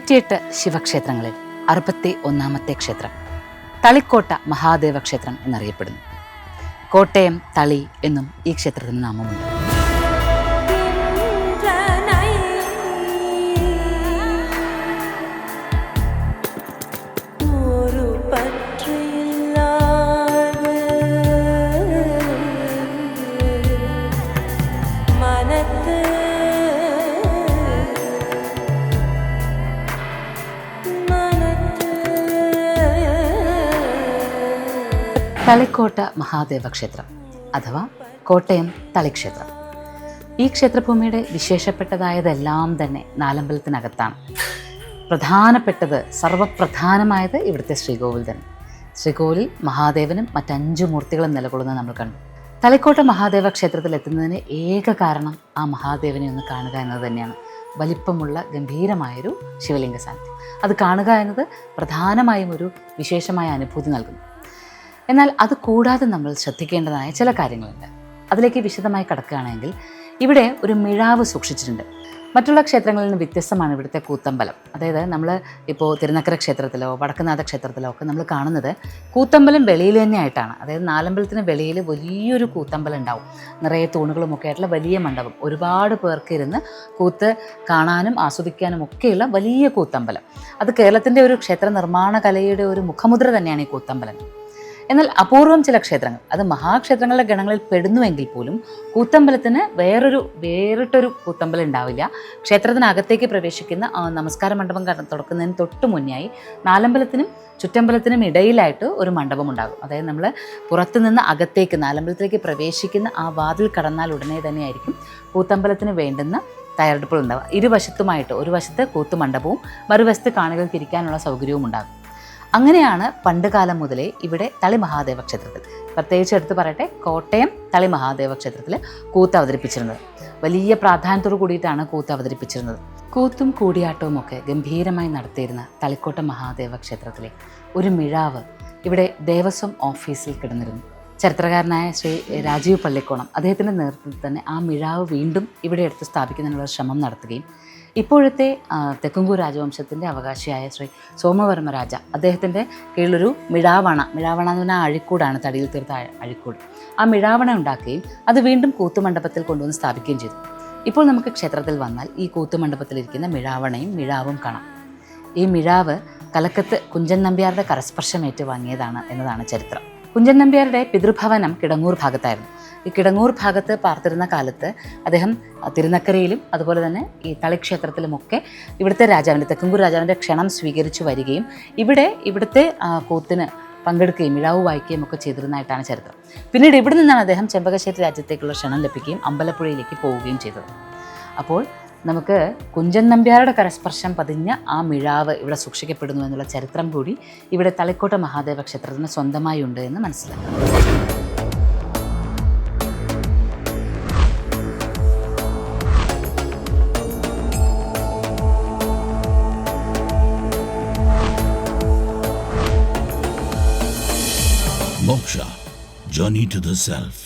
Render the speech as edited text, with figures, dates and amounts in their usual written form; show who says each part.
Speaker 1: 108 ശിവക്ഷേത്രങ്ങളിൽ 61ാമത്തെ ക്ഷേത്രം തളിക്കോട്ട മഹാദേവ ക്ഷേത്രം എന്നറിയപ്പെടുന്നു. കോട്ടയം തളി എന്നും ഈ ക്ഷേത്രത്തിന് നാമമുണ്ട്. തളിക്കോട്ട മഹാദേവ ക്ഷേത്രം അഥവാ കോട്ടയം തളിക്ഷേത്രം. ഈ ക്ഷേത്രഭൂമിയുടെ വിശേഷപ്പെട്ടതായതെല്ലാം തന്നെ നാലമ്പലത്തിനകത്താണ്. പ്രധാനപ്പെട്ടത് സർവപ്രധാനമായത് ഇവിടുത്തെ ശ്രീകോവിൽ തന്നെ. ശ്രീകോവിലിൽ മഹാദേവനും മറ്റ്5 മൂർത്തികളും നിലകൊള്ളുന്നത് നമ്മൾ കണ്ടു. തളിക്കോട്ട മഹാദേവ ക്ഷേത്രത്തിൽ എത്തുന്നതിന് ഏക കാരണം ആ മഹാദേവനെ ഒന്ന് കാണുക എന്നത് തന്നെയാണ്. വലിപ്പമുള്ള ഗംഭീരമായൊരു ശിവലിംഗ സാന്നിധ്യം. അത് കാണുക എന്നത് പ്രധാനമായും ഒരു വിശേഷമായ അനുഭൂതി നൽകുന്നു. എന്നാൽ അത് കൂടാതെ നമ്മൾ ശ്രദ്ധിക്കേണ്ടതായ ചില കാര്യങ്ങളുണ്ട്. അതിലേക്ക് വിശദമായി കടക്കുകയാണെങ്കിൽ ഇവിടെ ഒരു മിഴാവ് സൂക്ഷിച്ചിട്ടുണ്ട്. മറ്റുള്ള ക്ഷേത്രങ്ങളിൽ നിന്ന് വ്യത്യസ്തമാണ് ഇവിടുത്തെ കൂത്തമ്പലം. അതായത് നമ്മൾ ഇപ്പോൾ തിരുനക്കര ക്ഷേത്രത്തിലോ വടക്കുന്നാഥ ക്ഷേത്രത്തിലോ ഒക്കെ നമ്മൾ കാണുന്നത് കൂത്തമ്പലം വെളിയിൽ തന്നെയായിട്ടാണ്. അതായത് നാലമ്പലത്തിന് വെളിയിൽ വലിയൊരു കൂത്തമ്പലം ഉണ്ടാവും. നിറയെ തൂണുകളുമൊക്കെ ആയിട്ടുള്ള വലിയ മണ്ഡപം, ഒരുപാട് പേർക്ക് ഇരുന്ന് കൂത്ത് കാണാനും ആസ്വദിക്കാനും ഒക്കെയുള്ള വലിയ കൂത്തമ്പലം. അത് കേരളത്തിൻ്റെ ഒരു ക്ഷേത്ര നിർമ്മാണ കലയുടെ ഒരു മുഖമുദ്ര തന്നെയാണ് ഈ കൂത്തമ്പലം. എന്നാൽ അപൂർവം ചില ക്ഷേത്രങ്ങൾ, അത് മഹാക്ഷേത്രങ്ങളുടെ ഗണങ്ങളിൽ പെടുന്നുവെങ്കിൽ പോലും കൂത്തമ്പലത്തിന് വേറിട്ടൊരു കൂത്തമ്പലം ഉണ്ടാവില്ല. ക്ഷേത്രത്തിനകത്തേക്ക് പ്രവേശിക്കുന്ന നമസ്കാര മണ്ഡപം തുറക്കുന്നതിന് തൊട്ട് മുന്നായി നാലമ്പലത്തിനും ചുറ്റമ്പലത്തിനും ഇടയിലായിട്ട് ഒരു മണ്ഡപം ഉണ്ടാകും. അതായത് നമ്മൾ പുറത്തു നിന്ന് അകത്തേക്ക് നാലമ്പലത്തിലേക്ക് പ്രവേശിക്കുന്ന ആ വാതിൽ കടന്നാൽ ഉടനെ തന്നെയായിരിക്കും കൂത്തമ്പലത്തിന് വേണ്ടുന്ന തയ്യാറെടുപ്പുകൾ ഉണ്ടാവുക. ഇരുവശത്തുമായിട്ട്, ഒരു വശത്ത് കൂത്തുമണ്ഡപവും മറുവശത്ത് കാണികൾക്ക് ഇരിക്കാനുള്ള സൗകര്യവും ഉണ്ടാകും. അങ്ങനെയാണ് പണ്ട് കാലം മുതലേ ഇവിടെ തളി മഹാദേവ ക്ഷേത്രത്തിൽ, പ്രത്യേകിച്ച് എടുത്ത് പറയട്ടെ, കോട്ടയം തളി മഹാദേവ ക്ഷേത്രത്തിൽ കൂത്ത് അവതരിപ്പിച്ചിരുന്നത്. വലിയ പ്രാധാന്യത്തോടു കൂടിയിട്ടാണ് കൂത്ത് അവതരിപ്പിച്ചിരുന്നത്. കൂത്തും കൂടിയാട്ടവും ഒക്കെ ഗംഭീരമായി നടത്തിയിരുന്ന തളിക്കോട്ട മഹാദേവ ക്ഷേത്രത്തിലെ ഒരു മിഴാവ് ഇവിടെ ദേവസ്വം ഓഫീസിൽ കിടന്നിരുന്നു. ചരിത്രകാരനായ ശ്രീ രാജീവ് പള്ളിക്കോണം അദ്ദേഹത്തിൻ്റെ നേതൃത്വത്തിൽ തന്നെ ആ മിഴാവ് വീണ്ടും ഇവിടെ എടുത്ത് സ്ഥാപിക്കുന്നതിനുള്ള ശ്രമം നടത്തുകയും ഇപ്പോഴത്തെ തെക്കുംകൂർ രാജവംശത്തിൻ്റെ അവകാശിയായ ശ്രീ സോമവർമ്മ രാജ അദ്ദേഹത്തിൻ്റെ കീഴിലൊരു മിഴാവണ എന്ന് പറഞ്ഞാൽ അഴിക്കൂടാണ്, തടിയിൽ തീർത്ത അഴിക്കൂട്. ആ മിഴാവണ ഉണ്ടാക്കുകയും അത് വീണ്ടും കൂത്തുമണ്ഡപത്തിൽ കൊണ്ടുവന്ന് സ്ഥാപിക്കുകയും ചെയ്തു. ഇപ്പോൾ നമുക്ക് ക്ഷേത്രത്തിൽ വന്നാൽ ഈ കൂത്തുമണ്ഡപത്തിലിരിക്കുന്ന മിഴാവണയും മിഴാവും കാണാം. ഈ മിഴാവ് കലക്കത്ത് കുഞ്ചൻ നമ്പ്യാരുടെ കരസ്പർശം ഏറ്റുവാങ്ങിയതാണ് എന്നതാണ് ചരിത്രം. കുഞ്ചൻ നമ്പ്യാരുടെ പിതൃഭവനം കിടങ്ങൂർ ഭാഗത്തായിരുന്നു. ഈ കിടങ്ങൂർ ഭാഗത്ത് പാർത്തിരുന്ന കാലത്ത് അദ്ദേഹം തിരുനക്കരയിലും അതുപോലെ തന്നെ ഈ തളിക്ഷേത്രത്തിലുമൊക്കെ ഇവിടുത്തെ രാജാവിൻ്റെ, തെക്കുംകൂർ രാജാവിൻ്റെ ക്ഷണം സ്വീകരിച്ചു വരികയും ഇവിടുത്തെ കൂത്തിന് പങ്കെടുക്കുകയും മിഴാവ് വായിക്കുകയും ഒക്കെ ചെയ്തിരുന്നതായിട്ടാണ് ചരിത്രം. പിന്നീട് ഇവിടെ നിന്നാണ് അദ്ദേഹം ചെമ്പകശ്ശേരി രാജ്യത്തേക്കുള്ള ക്ഷണം ലഭിക്കുകയും അമ്പലപ്പുഴയിലേക്ക് പോവുകയും ചെയ്തത്. അപ്പോൾ നമുക്ക് കുഞ്ചൻ നമ്പ്യാരുടെ കരസ്പർശം പതിഞ്ഞ ആ മിഴാവ് ഇവിടെ സൂക്ഷിക്കപ്പെടുന്നു എന്നുള്ള ചരിത്രം കൂടി ഇവിടെ തളിക്കോട്ട മഹാദേവ ക്ഷേത്രത്തിന് സ്വന്തമായി ഉണ്ട് എന്ന് മനസ്സിലാക്കാം.
Speaker 2: Moksha, Journey to the Self.